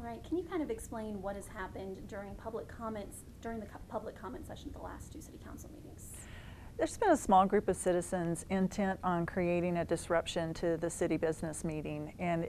right, can you kind of explain what has happened during public comments, during the public comment session at the last two city council meetings? There's been a small group of citizens intent on creating a disruption to the city business meeting, and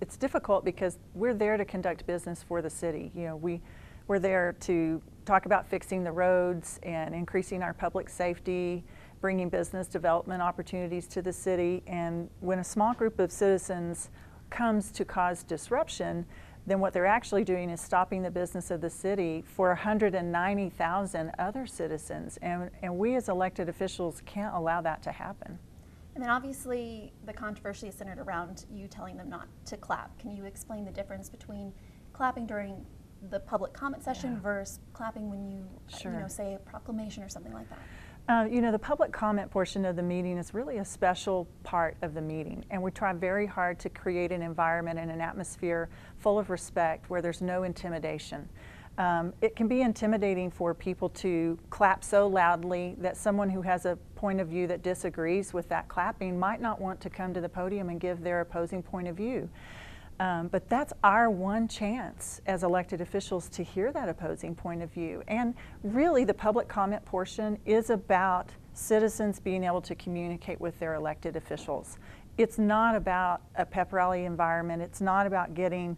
it's difficult because we're there to conduct business for the city. You know, we're there to talk about fixing the roads and increasing our public safety, bringing business development opportunities to the city, and when a small group of citizens comes to cause disruption, then what they're actually doing is stopping the business of the city for 190,000 other citizens, and we as elected officials can't allow that to happen. And then obviously the controversy is centered around you telling them not to clap. Can you explain the difference between clapping during the public comment session versus clapping when you, say a proclamation or something like that? The public comment portion of the meeting is really a special part of the meeting, and we try very hard to create an environment and an atmosphere full of respect where there's no intimidation. It can be intimidating for people to clap so loudly that someone who has a point of view that disagrees with that clapping might not want to come to the podium and give their opposing point of view. But that's our one chance as elected officials to hear that opposing point of view. And really the public comment portion is about citizens being able to communicate with their elected officials. It's not about a pep rally environment. It's not about getting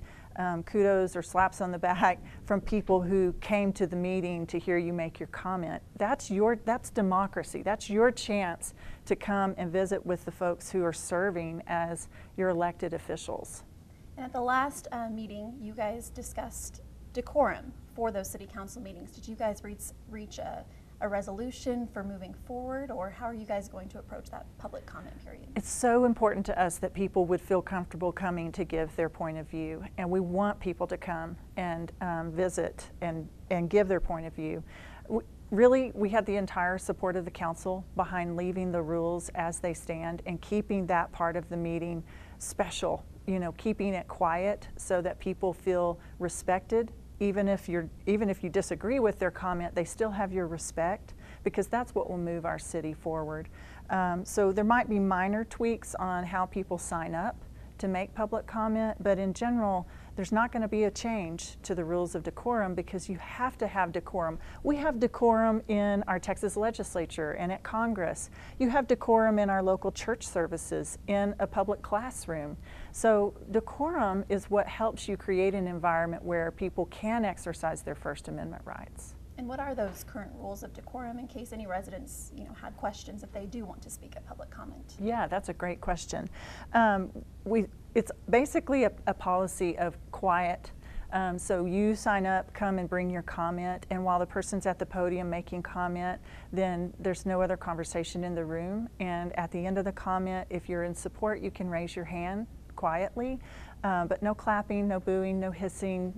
kudos or slaps on the back from people who came to the meeting to hear you make your comment. That's democracy. That's your chance to come and visit with the folks who are serving as your elected officials. And at the last meeting, you guys discussed decorum for those city council meetings. Did you guys reach a resolution for moving forward, or how are you guys going to approach that public comment period? It's so important to us that people would feel comfortable coming to give their point of view, and we want people to come and visit and give their point of view. Really, we had the entire support of the council behind leaving the rules as they stand and keeping that part of the meeting special. Keeping it quiet so that people feel respected. Even if you disagree with their comment, they still have your respect, because that's what will move our city forward. So there might be minor tweaks on how people sign up to make public comment, but in general, there's not going to be a change to the rules of decorum, because you have to have decorum. We have decorum in our Texas legislature and at Congress. You have decorum in our local church services, in a public classroom. So decorum is what helps you create an environment where people can exercise their First Amendment rights. And what are those current rules of decorum in case any residents, had questions if they do want to speak at public comment? Yeah, that's a great question. It's basically a policy of quiet. So you sign up, come and bring your comment, and while the person's at the podium making comment, then there's no other conversation in the room. And at the end of the comment, if you're in support, you can raise your hand quietly. But no clapping, no booing, no hissing,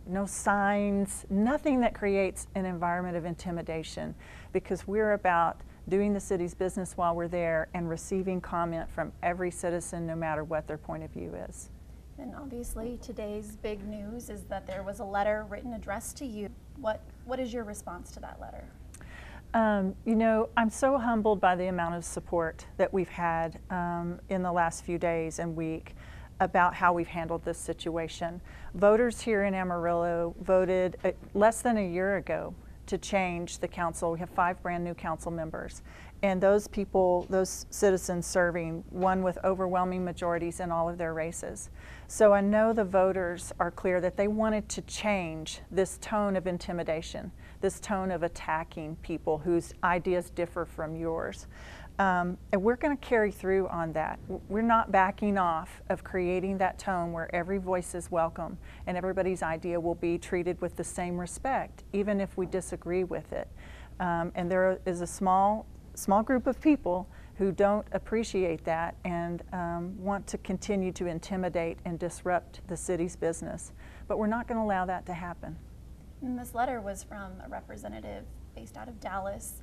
no signs, nothing that creates an environment of intimidation, because we're about doing the city's business while we're there and receiving comment from every citizen, no matter what their point of view is. And obviously today's big news is that there was a letter written addressed to you. What is your response to that letter? I'm so humbled by the amount of support that we've had in the last few days and week about how we've handled this situation. Voters here in Amarillo voted less than a year ago to change the council. We have 5 brand new council members, and those citizens serving won with overwhelming majorities in all of their races. So I know the voters are clear that they wanted to change this tone of intimidation, this tone of attacking people whose ideas differ from yours. And we're going to carry through on that. We're not backing off of creating that tone where every voice is welcome and everybody's idea will be treated with the same respect, even if we disagree with it. And there is a small group of people who don't appreciate that and want to continue to intimidate and disrupt the city's business. But we're not going to allow that to happen. And this letter was from a representative based out of Dallas.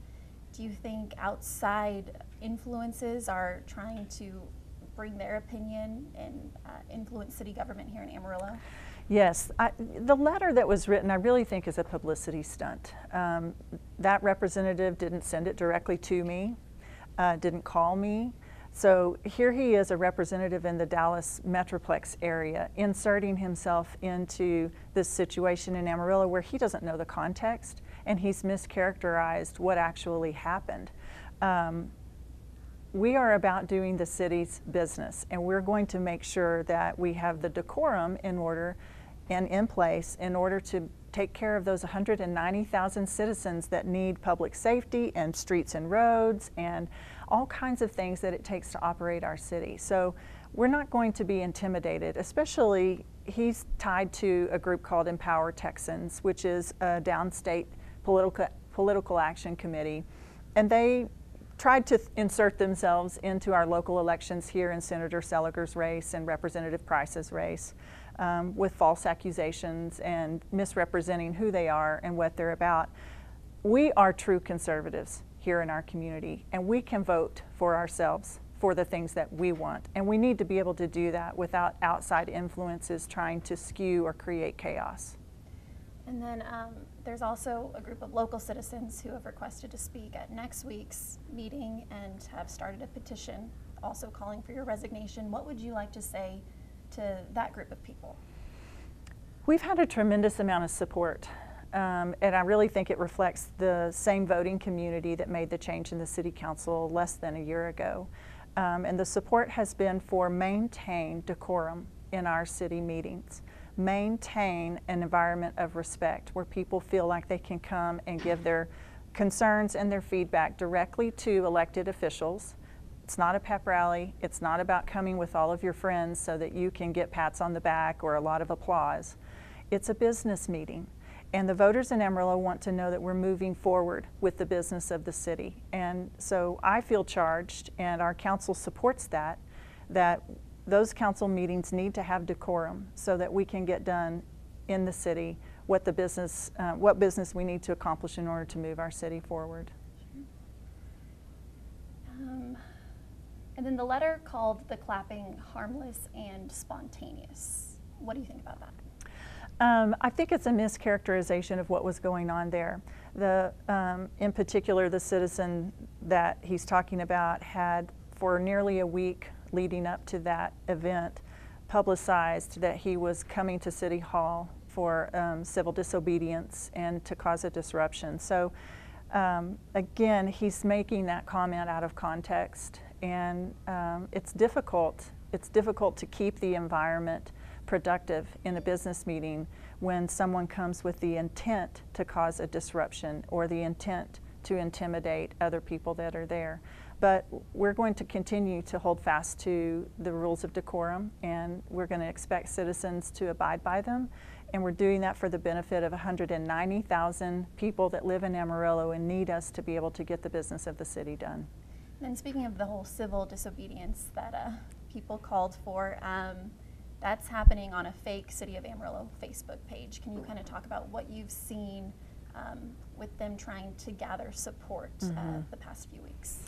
Do you think outside influences are trying to bring their opinion and influence city government here in Amarillo? Yes, the letter that was written I really think is a publicity stunt. That representative didn't send it directly to me, didn't call me. So here he is, a representative in the Dallas Metroplex area, inserting himself into this situation in Amarillo where he doesn't know the context and he's mischaracterized what actually happened. We are about doing the city's business, and we're going to make sure that we have the decorum in order and in place in order to take care of those 190,000 citizens that need public safety and streets and roads and all kinds of things that it takes to operate our city. So we're not going to be intimidated, especially he's tied to a group called Empower Texans, which is a downstate political action committee, and they tried to insert themselves into our local elections here in Senator Seliger's race and Representative Price's race with false accusations and misrepresenting who they are and what they're about. We are true conservatives here in our community, and we can vote for ourselves for the things that we want, and we need to be able to do that without outside influences trying to skew or create chaos. And then there's also a group of local citizens who have requested to speak at next week's meeting and have started a petition also calling for your resignation. What would you like to say to that group of people? We've had a tremendous amount of support, and I really think it reflects the same voting community that made the change in the City Council less than a year ago. And the support has been for maintain decorum in our city meetings. Maintain an environment of respect where people feel like they can come and give their concerns and their feedback directly to elected officials. It's not a pep rally. It's not about coming with all of your friends so that you can get pats on the back or a lot of applause. It's a business meeting. And the voters in Amarillo want to know that we're moving forward with the business of the city. And so I feel charged, and our council supports that those council meetings need to have decorum so that we can get done in the city what business we need to accomplish in order to move our city forward. And then the letter called the clapping harmless and spontaneous. What do you think about that? I think it's a mischaracterization of what was going on there. In particular, the citizen that he's talking about had, for nearly a week leading up to that event, publicized that he was coming to City Hall for civil disobedience and to cause a disruption. So again, he's making that comment out of context, and it's difficult to keep the environment productive in a business meeting when someone comes with the intent to cause a disruption or the intent to intimidate other people that are there. But we're going to continue to hold fast to the rules of decorum, and we're going to expect citizens to abide by them. And we're doing that for the benefit of 190,000 people that live in Amarillo and need us to be able to get the business of the city done. And speaking of the whole civil disobedience that people called for, that's happening on a fake City of Amarillo Facebook page. Can you kind of talk about what you've seen with them trying to gather support the past few weeks?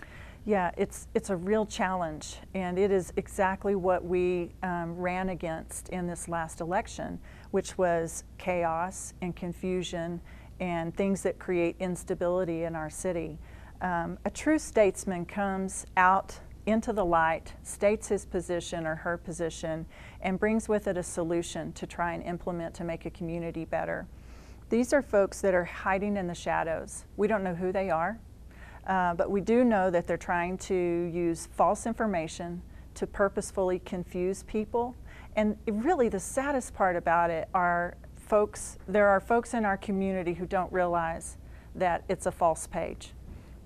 Yeah, it's a real challenge, and it is exactly what we ran against in this last election, which was chaos and confusion and things that create instability in our city. A true statesman comes out into the light, states his position or her position, and brings with it a solution to try and implement to make a community better. These are folks that are hiding in the shadows. We don't know who they are, but we do know that they're trying to use false information to purposefully confuse people. And really the saddest part about it are there are folks in our community who don't realize that it's a false page.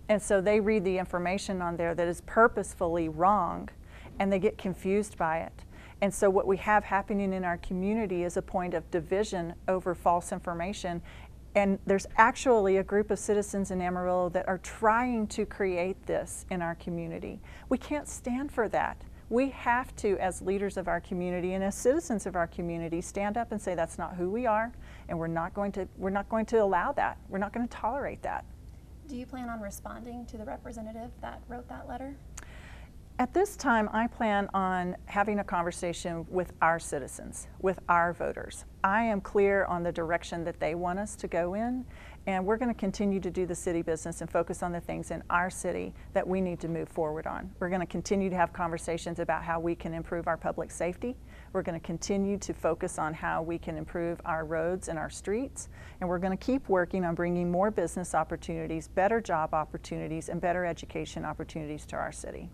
And so they read the information on there that is purposefully wrong, and they get confused by it. And so what we have happening in our community is a point of division over false information. And there's actually a group of citizens in Amarillo that are trying to create this in our community. We can't stand for that. We have to, as leaders of our community and as citizens of our community, stand up and say that's not who we are, and we're not going to allow that. We're not going to tolerate that. Do you plan on responding to the representative that wrote that letter? At this time, I plan on having a conversation with our citizens, with our voters. I am clear on the direction that they want us to go in, And we're going to continue to do the city business and focus on the things in our city that we need to move forward on. We're going to continue to have conversations about how we can improve our public safety. We're going to continue to focus on how we can improve our roads and our streets. And we're going to keep working on bringing more business opportunities, better job opportunities, and better education opportunities to our city.